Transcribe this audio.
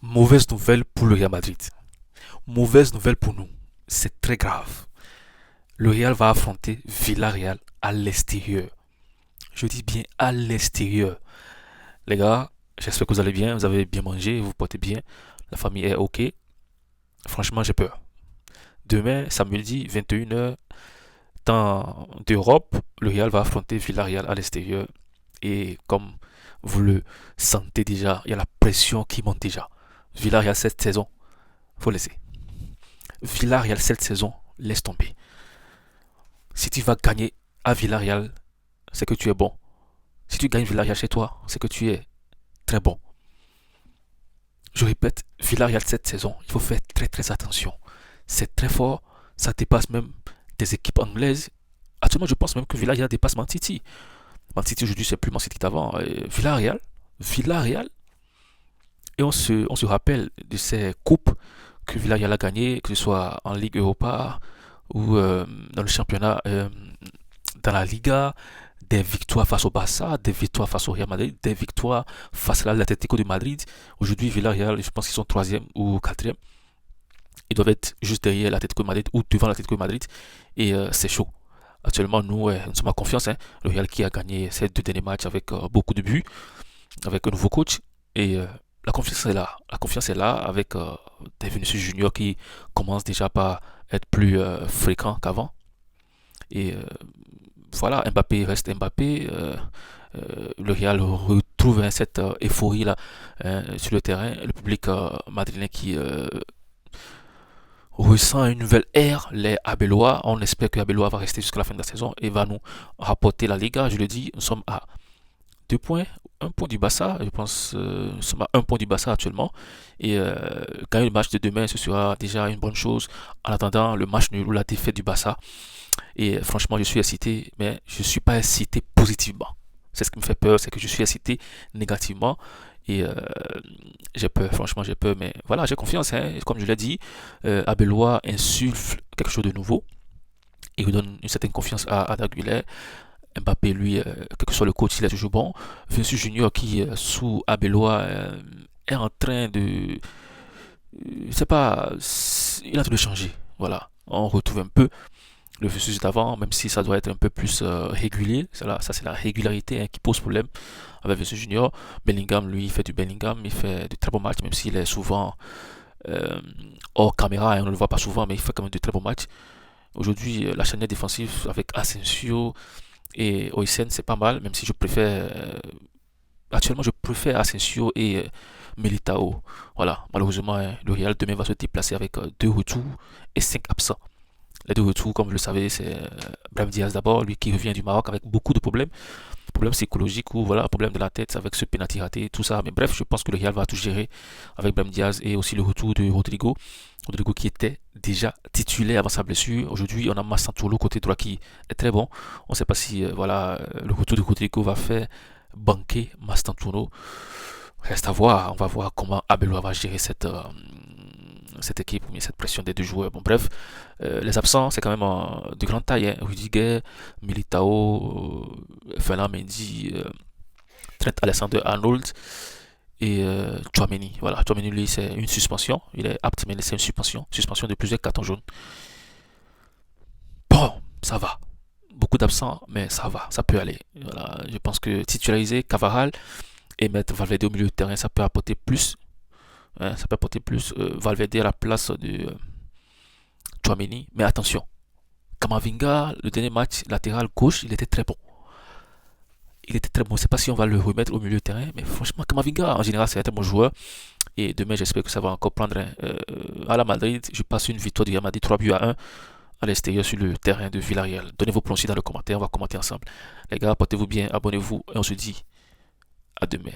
Mauvaise nouvelle pour le Real Madrid. Mauvaise nouvelle pour nous. C'est très grave. Le Real va affronter Villarreal à l'extérieur. Je dis bien à l'extérieur. Les gars, j'espère que vous allez bien, vous avez bien mangé, vous vous portez bien. La famille est OK. Franchement, j'ai peur. Demain, samedi, 21h, temps d'Europe, le Real va affronter Villarreal à l'extérieur. Et comme vous le sentez déjà, il y a la pression qui monte déjà. Villarreal cette saison, faut laisser. Villarreal cette saison, laisse tomber. Si tu vas gagner à Villarreal, c'est que tu es bon. Si tu gagnes Villarreal chez toi, c'est que tu es très bon. Je répète, Villarreal cette saison, il faut faire très très attention. C'est très fort, ça dépasse même des équipes anglaises. Actuellement, je pense même que Villarreal dépasse Man City. Man City aujourd'hui, c'est plus Man City d'avant. Villarreal. Et on se rappelle de ces coupes que Villarreal a gagnées, que ce soit en Ligue Europa ou dans le championnat, dans la Liga, des victoires face au Barça, des victoires face au Real Madrid, des victoires face à l'Atlético de Madrid. Aujourd'hui, Villarreal, je pense qu'ils sont troisième ou quatrième. Ils doivent être juste derrière l'Atlético de Madrid ou devant l'Atlético de Madrid. Et c'est chaud. Actuellement, nous sommes en confiance. Hein. Le Real qui a gagné ces deux derniers matchs avec beaucoup de buts, avec un nouveau coach. Et la confiance est là. La confiance est là avec des Vinicius Junior qui commencent déjà par être plus fréquents qu'avant. Et voilà, Mbappé reste Mbappé. Le Real retrouve cette euphorie là sur le terrain. Le public madrilène qui ressent une nouvelle ère. Les Abellois, on espère que Abellois va rester jusqu'à la fin de la saison et va nous rapporter la Liga. Je le dis, nous sommes à 2 points, un point du Barça. Je pense nous sommes à un point du Barça actuellement. Et gagner le match de demain, ce sera déjà une bonne chose. En attendant le match nul ou la défaite du Barça. Et franchement, je suis excité, mais je ne suis pas excité positivement. C'est ce qui me fait peur, c'est que je suis excité négativement. Et j'ai peur, franchement, j'ai peur. Mais voilà, j'ai confiance. Hein. Comme je l'ai dit, Abellois insuffle quelque chose de nouveau. Il redonne une certaine confiance à Daguilet. Mbappé, lui, quel que soit le coach, il est toujours bon. Vinicius Junior, qui, sous Abellois, est en train de. C'est pas. Il est en train de changer. Voilà. On retrouve un peu le versus d'avant, même si ça doit être un peu plus régulier. Ça c'est la régularité hein, qui pose problème avec Vinicius Junior. Bellingham, lui, il fait du Bellingham, il fait de très bons matchs, même s'il est souvent euh, hors caméra, hein, on ne le voit pas souvent, mais il fait quand même de très bons matchs. Aujourd'hui, la chaîne défensive avec Asensio et Oysen, c'est pas mal, même si je préfère. Actuellement, je préfère Asensio et Militao. Voilà, malheureusement, hein, le Real demain va se déplacer avec 2 retours et 5 absents. Les deux retours, comme vous le savez, c'est Brahim Diaz d'abord, lui qui revient du Maroc avec beaucoup de problèmes, problèmes psychologiques ou voilà, problèmes de la tête avec ce penalty raté, tout ça. Mais bref, je pense que le Real va tout gérer avec Brahim Diaz et aussi le retour de Rodrigo. Rodrigo qui était déjà titulaire avant sa blessure. Aujourd'hui, on a Massantolo côté droit qui est très bon. On ne sait pas si voilà, le retour de Rodrigo va faire banquer Mastantuono. Reste à voir. On va voir comment Abelou va gérer cette équipe, mais cette pression des deux joueurs. Bon, bref, les absents, c'est quand même de grande taille. Hein. Rudiger, Militao, Fernand Mendy, Trent Alexander-Arnold et Chouameni. Voilà, Chouameni, lui, c'est une suspension. Il est apte, mais c'est une suspension. Suspension de plusieurs cartons jaunes. Bon, ça va. Beaucoup d'absents, mais ça va, ça peut aller. Voilà, je pense que titulariser Cavaral et mettre Valverde au milieu de terrain, ça peut apporter plus. Hein, ça peut apporter plus. Valverde à la place de Chouameni. Mais attention, Kamavinga, le dernier match latéral gauche, il était très bon. Il était très bon. Je ne sais pas si on va le remettre au milieu de terrain, mais franchement, Kamavinga, en général, c'est un très bon joueur. Et demain, j'espère que ça va encore prendre à la Madrid. Je passe une victoire du Real Madrid 3 buts à 1 à l'extérieur sur le terrain de Villarreal. Donnez vos pronostics dans le commentaire, on va commenter ensemble. Les gars, portez-vous bien, abonnez-vous et on se dit à demain.